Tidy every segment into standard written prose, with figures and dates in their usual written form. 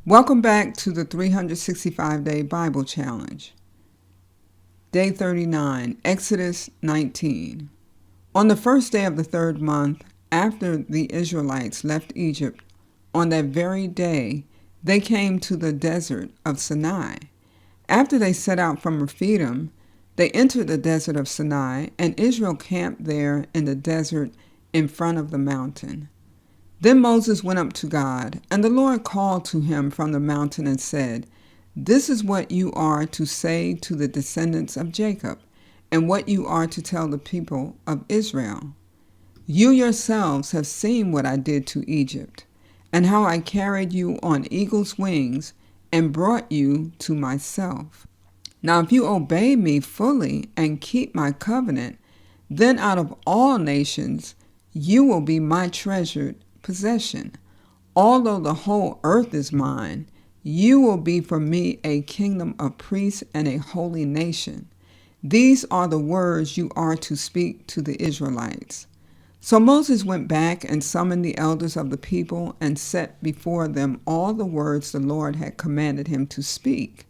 Welcome back to the 365-Day Bible Challenge. Day 39, Exodus 19. On the first day of the third month, after the Israelites left Egypt, on that very day, they came to the desert of Sinai. After they set out from Rephidim, they entered the desert of Sinai, and Israel camped there in the desert in front of the mountain. Then Moses went up to God, and the Lord called to him from the mountain and said, "This is what you are to say to the descendants of Jacob, and what you are to tell the people of Israel. You yourselves have seen what I did to Egypt, and how I carried you on eagle's wings and brought you to myself. Now if you obey me fully and keep my covenant, then out of all nations you will be my treasured possession. Although the whole earth is mine, you will be for me a kingdom of priests and a holy nation. These are the words you are to speak to the Israelites." So Moses went back and summoned the elders of the people and set before them all the words the Lord had commanded him to speak.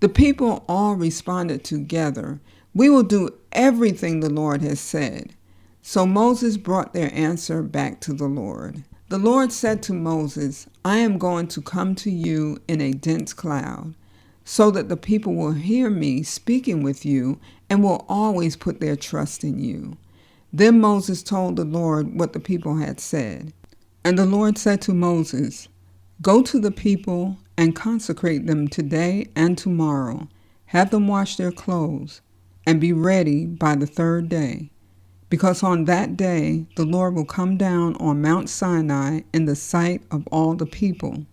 The people all responded together, "We will do everything the Lord has said." So Moses brought their answer back to the Lord. The Lord said to Moses, "I am going to come to you in a dense cloud, so that the people will hear me speaking with you and will always put their trust in you." Then Moses told the Lord what the people had said. And the Lord said to Moses, "Go to the people and consecrate them today and tomorrow. Have them wash their clothes and be ready by the third day. Because on that day the Lord will come down on Mount Sinai in the sight of all the people.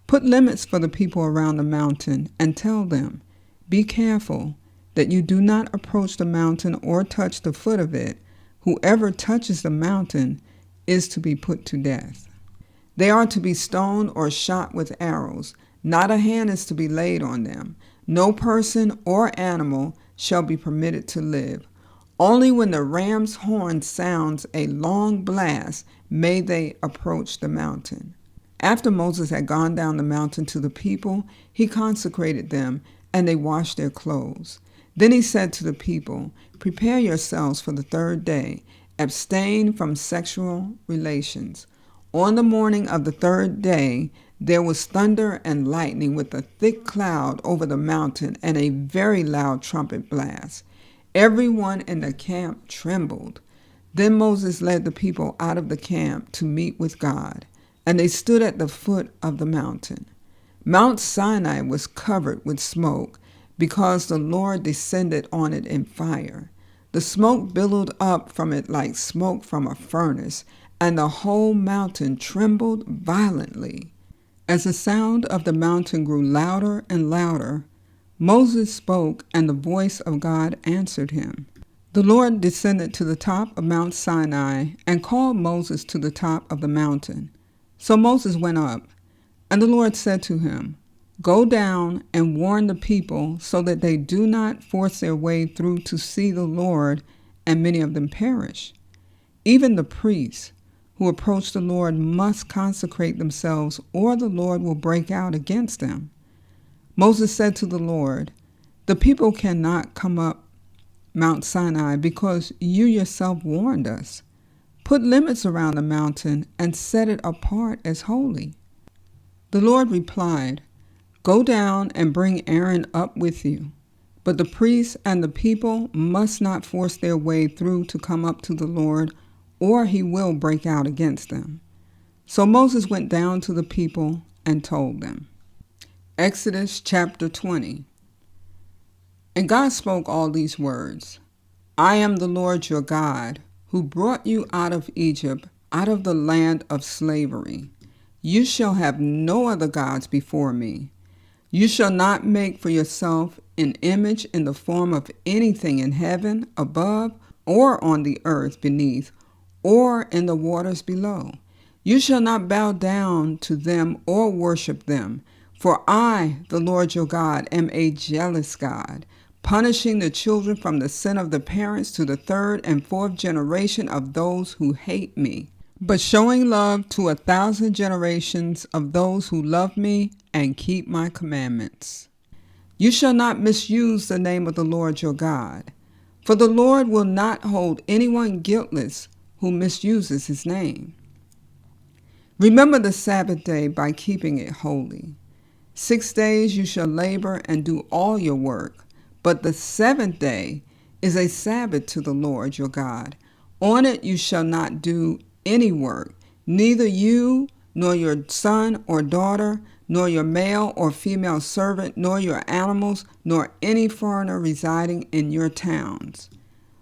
Put limits for the people around the mountain and tell them, 'Be careful that you do not approach the mountain or touch the foot of it. Whoever touches the mountain is to be put to death. They are to be stoned or shot with arrows. Not a hand is to be laid on them. No person or animal shall be permitted to live. Only when the ram's horn sounds a long blast may they approach the mountain." After Moses had gone down the mountain to the people, he consecrated them, and they washed their clothes. Then he said to the people, "Prepare yourselves for the third day. Abstain from sexual relations." On the morning of the third day, there was thunder and lightning with a thick cloud over the mountain and a very loud trumpet blast. Everyone in the camp trembled. Then Moses led the people out of the camp to meet with God, and they stood at the foot of the mountain. Mount Sinai was covered with smoke, because the Lord descended on it in fire. The smoke billowed up from it like smoke from a furnace, and the whole mountain trembled violently. As the sound of the mountain grew louder and louder, Moses spoke, and the voice of God answered him. The Lord descended to the top of Mount Sinai and called Moses to the top of the mountain. So Moses went up, and the Lord said to him, "Go down and warn the people so that they do not force their way through to see the Lord, and many of them perish. Even the priests who approach the Lord must consecrate themselves, or the Lord will break out against them." Moses said to the Lord, "The people cannot come up Mount Sinai because you yourself warned us. Put limits around the mountain and set it apart as holy." The Lord replied, "Go down and bring Aaron up with you. But the priests and the people must not force their way through to come up to the Lord, or he will break out against them." So Moses went down to the people and told them. Exodus chapter 20. And God spoke all these words, "I am the Lord your God, who brought you out of Egypt, out of the land of slavery. You shall have no other gods before me. You shall not make for yourself an image in the form of anything in heaven above, or on the earth beneath, or in the waters below. You shall not bow down to them or worship them. For I, the Lord your God, am a jealous God, punishing the children from the sin of the parents to the third and fourth generation of those who hate me, but showing love to 1,000 generations of those who love me and keep my commandments. You shall not misuse the name of the Lord your God, for the Lord will not hold anyone guiltless who misuses his name. Remember the Sabbath day by keeping it holy. 6 days you shall labor and do all your work, but the seventh day is a Sabbath to the Lord your God. On it you shall not do any work, neither you, nor your son or daughter, nor your male or female servant, nor your animals, nor any foreigner residing in your towns.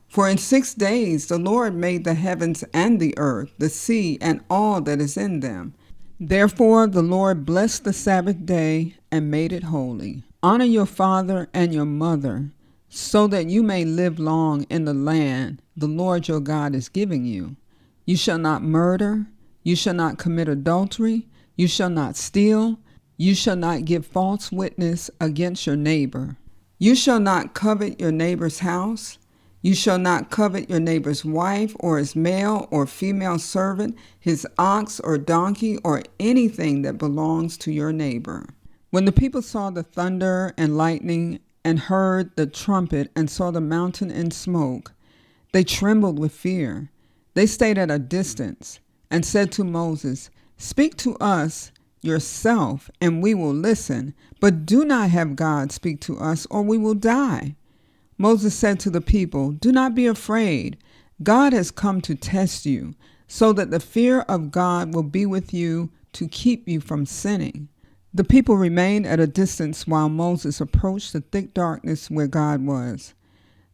For in 6 days the Lord made the heavens and the earth, the sea, and all that is in them. Therefore the Lord blessed the Sabbath day and made it holy. Honor your father and your mother, so that you may live long in the land the Lord your God is giving you. You shall not murder, you shall not commit adultery, you shall not steal, you shall not give false witness against your neighbor. You shall not covet your neighbor's house. You shall not covet your neighbor's wife or his male or female servant, his ox or donkey, or anything that belongs to your neighbor. When the people saw the thunder and lightning and heard the trumpet and saw the mountain in smoke, they trembled with fear. They stayed at a distance and said to Moses, "Speak to us yourself, and we will listen, but do not have God speak to us, or we will die." Moses said to the people, "Do not be afraid. God has come to test you, so that the fear of God will be with you to keep you from sinning." The people remained at a distance while Moses approached the thick darkness where God was.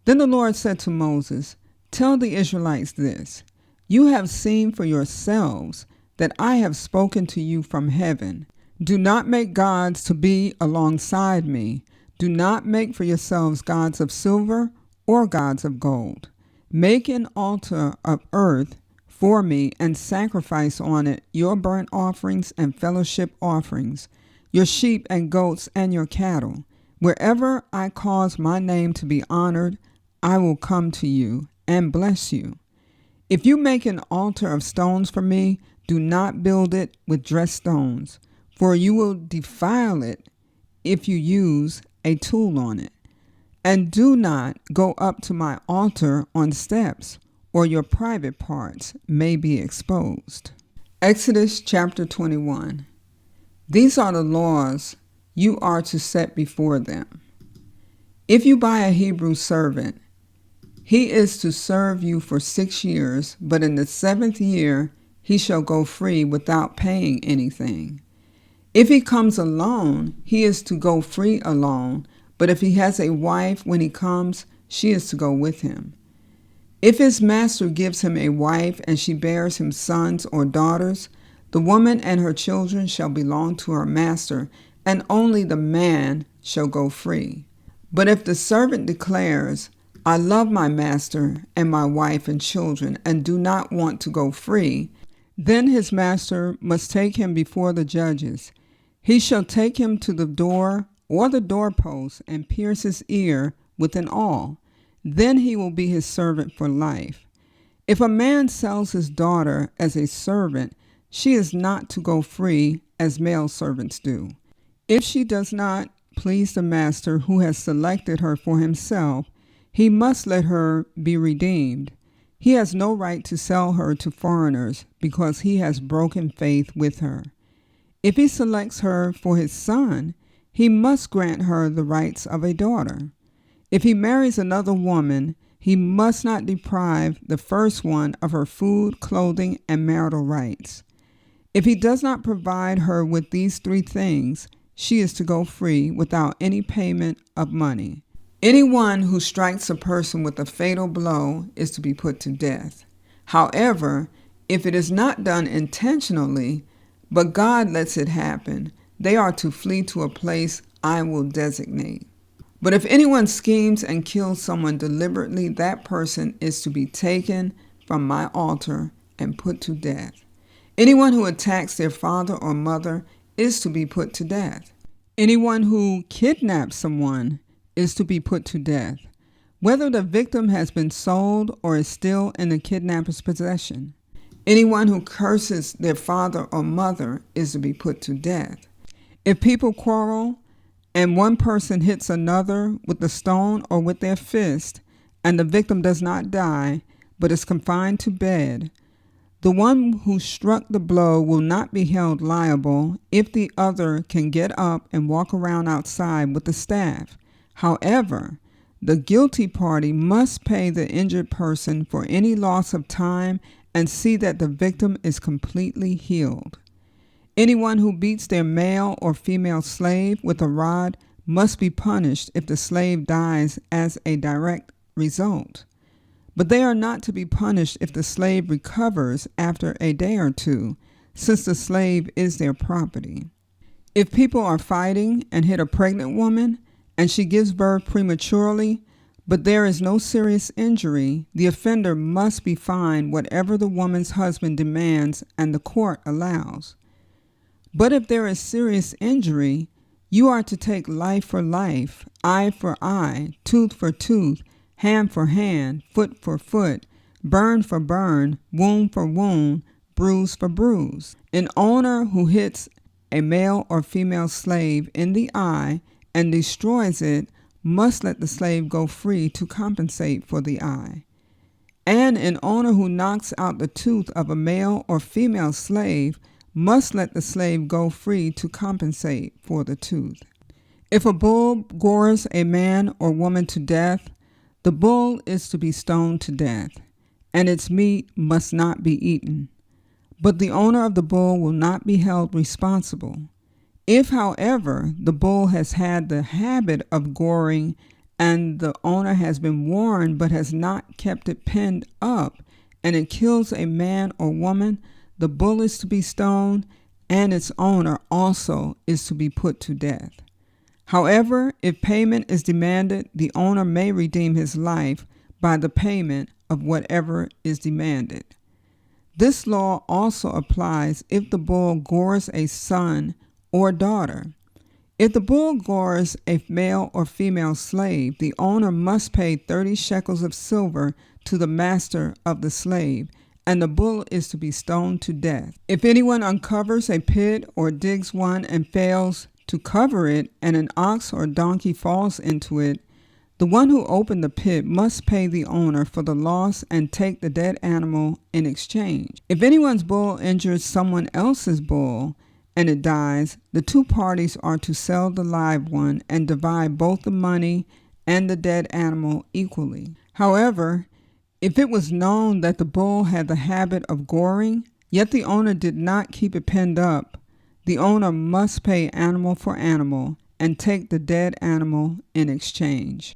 Then the Lord said to Moses, "Tell the Israelites this: You have seen for yourselves that I have spoken to you from heaven. Do not make gods to be alongside me. Do not make for yourselves gods of silver or gods of gold. Make an altar of earth for me and sacrifice on it your burnt offerings and fellowship offerings, your sheep and goats and your cattle. Wherever I cause my name to be honored, I will come to you and bless you. If you make an altar of stones for me, do not build it with dressed stones, for you will defile it if you use a tool on it. And do not go up to my altar on steps, or your private parts may be exposed." Exodus chapter 21. These are the laws you are to set before them. If you buy a Hebrew servant, he is to serve you for 6 years, but in the 7th year he shall go free without paying anything. If he comes alone, he is to go free alone, but if he has a wife when he comes, she is to go with him. If his master gives him a wife and she bears him sons or daughters, the woman and her children shall belong to her master, and only the man shall go free. But if the servant declares, "I love my master and my wife and children, and do not want to go free," then his master must take him before the judges. He shall take him to the door or the doorpost and pierce his ear with an awl. Then he will be his servant for life. If a man sells his daughter as a servant, she is not to go free as male servants do. If she does not please the master who has selected her for himself, he must let her be redeemed. He has no right to sell her to foreigners because he has broken faith with her. If he selects her for his son, he must grant her the rights of a daughter. If he marries another woman, he must not deprive the first one of her food, clothing, and marital rights. If he does not provide her with these 3 things, she is to go free without any payment of money. Anyone who strikes a person with a fatal blow is to be put to death. However, if it is not done intentionally, but God lets it happen, they are to flee to a place I will designate. But if anyone schemes and kills someone deliberately, that person is to be taken from my altar and put to death. Anyone who attacks their father or mother is to be put to death. Anyone who kidnaps someone is to be put to death, whether the victim has been sold or is still in the kidnapper's possession. Anyone who curses their father or mother is to be put to death. If people quarrel and one person hits another with a stone or with their fist, and the victim does not die, but is confined to bed, the one who struck the blow will not be held liable if the other can get up and walk around outside with the staff. However, the guilty party must pay the injured person for any loss of time and see that the victim is completely healed. Anyone who beats their male or female slave with a rod must be punished if the slave dies as a direct result. But they are not to be punished if the slave recovers after a day or two, since the slave is their property. If people are fighting and hit a pregnant woman, and she gives birth prematurely, but there is no serious injury, the offender must be fined whatever the woman's husband demands and the court allows. But if there is serious injury, you are to take life for life, eye for eye, tooth for tooth, hand for hand, foot for foot, burn for burn, wound for wound, bruise for bruise. An owner who hits a male or female slave in the eye and destroys it must let the slave go free to compensate for the eye. And an owner who knocks out the tooth of a male or female slave must let the slave go free to compensate for the tooth. If a bull gores a man or woman to death, the bull is to be stoned to death, and its meat must not be eaten. But the owner of the bull will not be held responsible. If, however, the bull has had the habit of goring and the owner has been warned but has not kept it penned up, and it kills a man or woman, the bull is to be stoned, and its owner also is to be put to death. However, if payment is demanded, the owner may redeem his life by the payment of whatever is demanded. This law also applies if the bull gores a son or daughter. If the bull gores a male or female slave, the owner must pay 30 shekels of silver to the master of the slave, and the bull is to be stoned to death. If anyone uncovers a pit or digs one and fails to cover it, and an ox or donkey falls into it, the one who opened the pit must pay the owner for the loss and take the dead animal in exchange. If anyone's bull injures someone else's bull and it dies, the two parties are to sell the live one and divide both the money and the dead animal equally. However, if it was known that the bull had the habit of goring, yet the owner did not keep it penned up, the owner must pay animal for animal and take the dead animal in exchange.